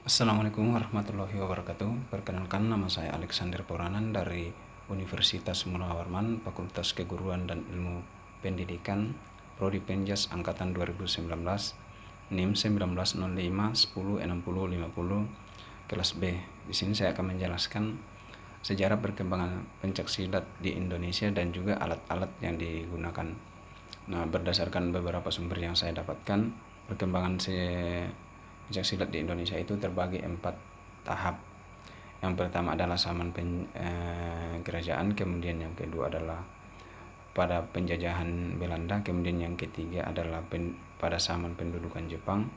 Assalamualaikum warahmatullahi wabarakatuh. Perkenalkan, nama saya Alexander Poranan dari Universitas Munawar Warman, Fakultas Keguruan dan Ilmu Pendidikan, Prodi Penjas Angkatan 2019, NIM 1905 10 60 50, kelas B. Di sini saya akan menjelaskan sejarah perkembangan pencaksilat di Indonesia dan juga alat-alat yang digunakan. Nah, berdasarkan beberapa sumber yang saya dapatkan, perkembangan pencaksilat di Indonesia itu terbagi 4 tahap. Yang pertama adalah zaman kerajaan, kemudian yang kedua adalah pada penjajahan Belanda, kemudian yang ketiga adalah pada zaman pendudukan Jepang,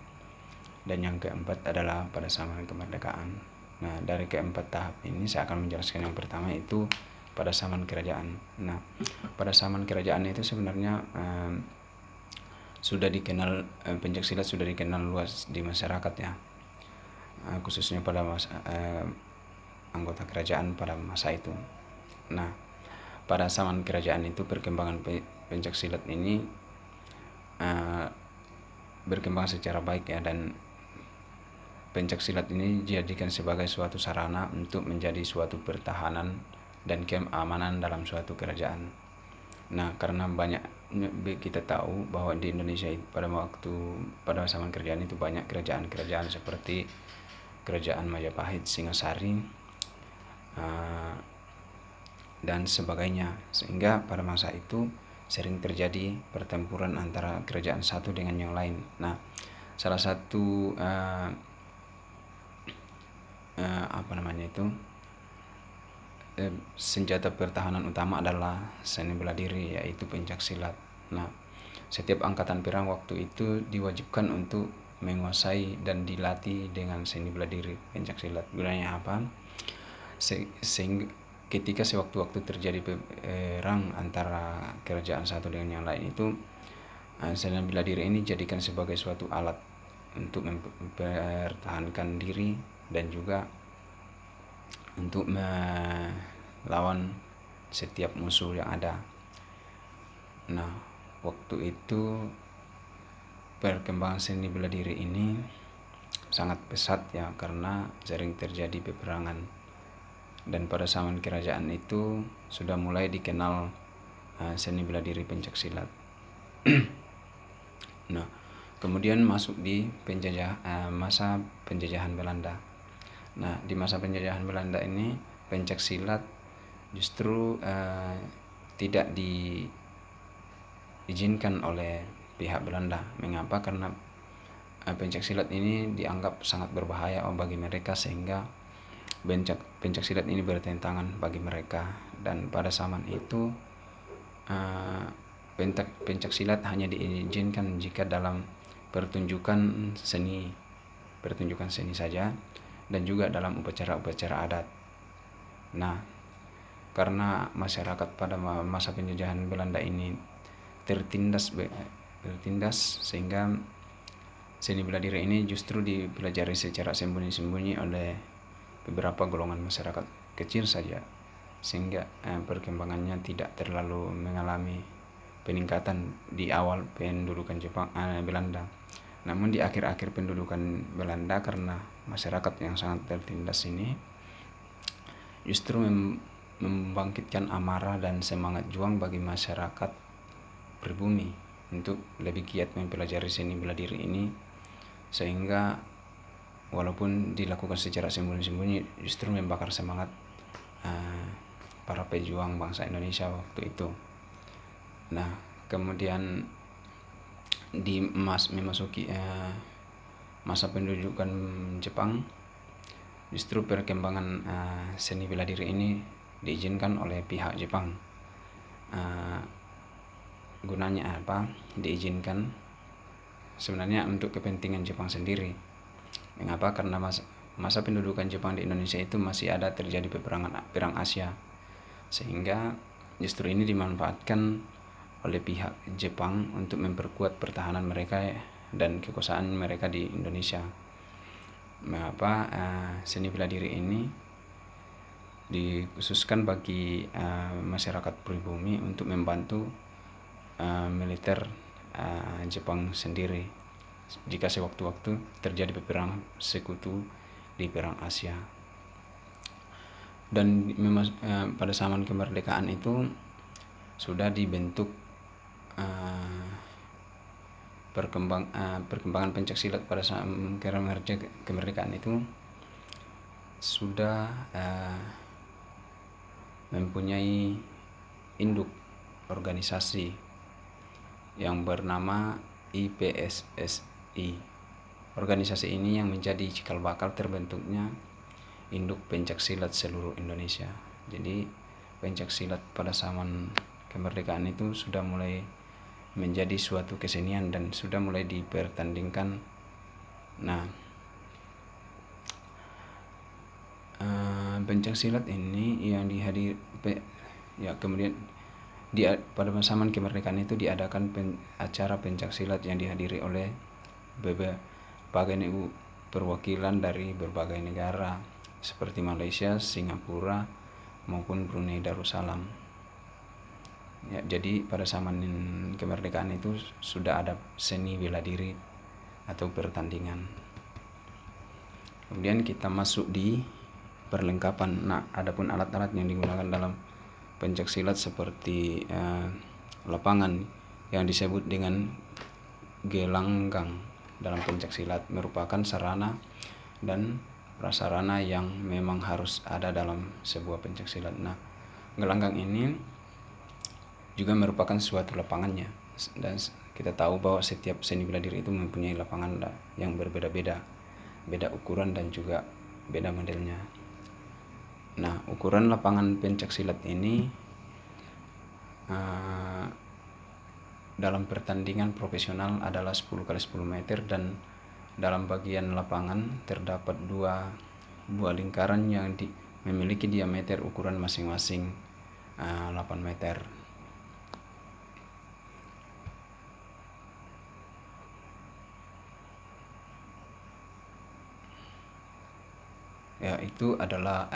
dan yang keempat adalah pada zaman kemerdekaan. Nah, dari keempat tahap ini saya akan menjelaskan yang pertama, itu pada zaman kerajaan. Nah, pada zaman kerajaan itu sebenarnya sudah dikenal, pencaksilat sudah dikenal luas di masyarakat ya, khususnya pada anggota kerajaan pada masa itu. Nah, pada zaman kerajaan itu perkembangan pencaksilat ini berkembang secara baik ya, dan pencaksilat ini dijadikan sebagai suatu sarana untuk menjadi suatu pertahanan dan keamanan dalam suatu kerajaan. Nah, karena banyak kita tahu bahwa di Indonesia pada zaman kerajaan itu banyak kerajaan-kerajaan seperti kerajaan Majapahit, Singasari, dan sebagainya, sehingga pada masa itu sering terjadi pertempuran antara kerajaan satu dengan yang lain. Nah, salah satu senjata pertahanan utama adalah seni bela diri, yaitu pencaksilat. Nah, setiap angkatan perang waktu itu diwajibkan untuk menguasai dan dilatih dengan seni bela diri pencaksilat. Gunanya apa? Sehingga ketika sewaktu-waktu terjadi perang antara kerajaan satu dengan yang lain itu, seni bela diri ini dijadikan sebagai suatu alat untuk mempertahankan diri dan juga untuk melawan setiap musuh yang ada. Nah, waktu itu perkembangan seni bela diri ini sangat pesat ya, karena sering terjadi peperangan, dan pada zaman kerajaan itu sudah mulai dikenal seni bela diri pencaksilat. Nah, kemudian masuk di masa penjajahan Belanda. Nah, di masa penjajahan Belanda ini pencaksilat justru tidak diizinkan oleh pihak Belanda. Mengapa? Karena pencaksilat ini dianggap sangat berbahaya bagi mereka, sehingga pencaksilat ini bertentangan bagi mereka. Dan pada zaman itu pencaksilat hanya diizinkan jika dalam pertunjukan seni saja, dan juga dalam upacara-upacara adat. Nah, karena masyarakat pada masa penjajahan Belanda ini tertindas, sehingga seni bela diri ini justru dipelajari secara sembunyi-sembunyi oleh beberapa golongan masyarakat kecil saja, sehingga perkembangannya tidak terlalu mengalami peningkatan di awal pendudukan Belanda. Namun di akhir-akhir pendudukan Belanda, karena masyarakat yang sangat tertindas ini justru membangkitkan amarah dan semangat juang bagi masyarakat pribumi untuk lebih giat mempelajari seni bela diri ini, sehingga walaupun dilakukan secara sembunyi-sembunyi justru membakar semangat para pejuang bangsa Indonesia waktu itu. Nah, kemudian memasuki masa pendudukan Jepang, justru perkembangan seni bela diri ini diizinkan oleh pihak Jepang. Gunanya apa? Diizinkan sebenarnya untuk kepentingan Jepang sendiri. Mengapa? Karena masa pendudukan Jepang di Indonesia itu masih ada terjadi perang Asia, sehingga justru ini dimanfaatkan oleh pihak Jepang untuk memperkuat pertahanan mereka dan kekuasaan mereka di Indonesia. Mengapa seni bela diri ini dikhususkan bagi masyarakat pribumi untuk membantu militer Jepang sendiri jika sewaktu-waktu terjadi peperangan sekutu di perang Asia. Dan pada zaman kemerdekaan itu sudah dibentuk perkembangan pencaksilat pada saat kemerdekaan itu sudah mempunyai induk organisasi yang bernama IPSSI. Organisasi ini yang menjadi cikal bakal terbentuknya induk pencaksilat seluruh Indonesia. Jadi pencaksilat pada zaman kemerdekaan itu sudah mulai menjadi suatu kesenian dan sudah mulai dipertandingkan. Nah, pencaksilat ini yang kemudian pada zaman kemerdekaan itu diadakan acara pencaksilat yang dihadiri oleh berbagai perwakilan dari berbagai negara seperti Malaysia, Singapura maupun Brunei Darussalam. Ya, jadi pada zaman kemerdekaan itu sudah ada seni bela diri atau pertandingan. Kemudian kita masuk di perlengkapan. Nah, adapun alat-alat yang digunakan dalam pencaksilat seperti lapangan yang disebut dengan gelanggang dalam pencaksilat merupakan sarana dan prasarana yang memang harus ada dalam sebuah pencaksilat. Nah, gelanggang ini juga merupakan suatu lapangannya, dan kita tahu bahwa setiap seni bela diri itu mempunyai lapangan yang berbeda-beda, beda ukuran dan juga beda modelnya. Nah, ukuran lapangan pencaksilat ini dalam pertandingan profesional adalah 10 x 10 meter, dan dalam bagian lapangan terdapat dua buah lingkaran yang memiliki diameter ukuran masing-masing 8 meter. Ya, itu adalah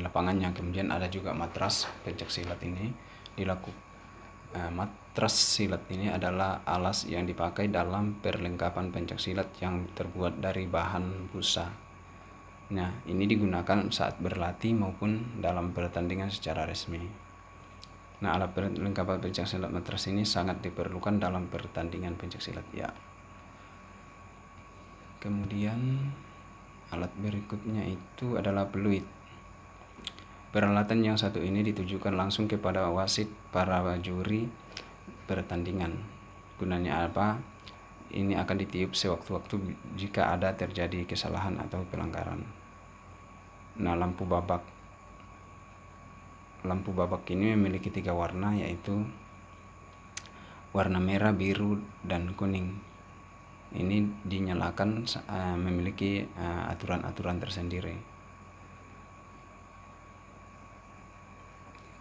lapangannya. Kemudian ada juga matras pencaksilat ini matras silat ini adalah alas yang dipakai dalam perlengkapan pencaksilat yang terbuat dari bahan busa. Nah, ini digunakan saat berlatih maupun dalam pertandingan secara resmi. Nah, alat perlengkapan pencaksilat matras ini sangat diperlukan dalam pertandingan pencaksilat, ya. Kemudian alat berikutnya itu adalah peluit. Peralatan yang satu ini ditujukan langsung kepada wasit para juri pertandingan. Gunanya apa? Ini akan ditiup sewaktu-waktu jika ada terjadi kesalahan atau pelanggaran. Nah, lampu babak ini memiliki 3 warna, yaitu warna merah, biru, dan kuning. Ini dinyalakan memiliki aturan-aturan tersendiri.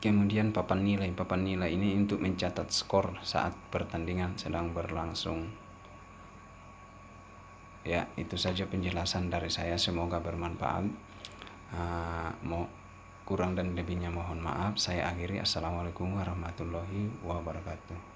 Kemudian papan nilai ini untuk mencatat skor saat pertandingan sedang berlangsung. Ya, itu saja penjelasan dari saya, semoga bermanfaat. Kurang dan lebihnya mohon maaf. Saya akhiri. Assalamualaikum warahmatullahi wabarakatuh.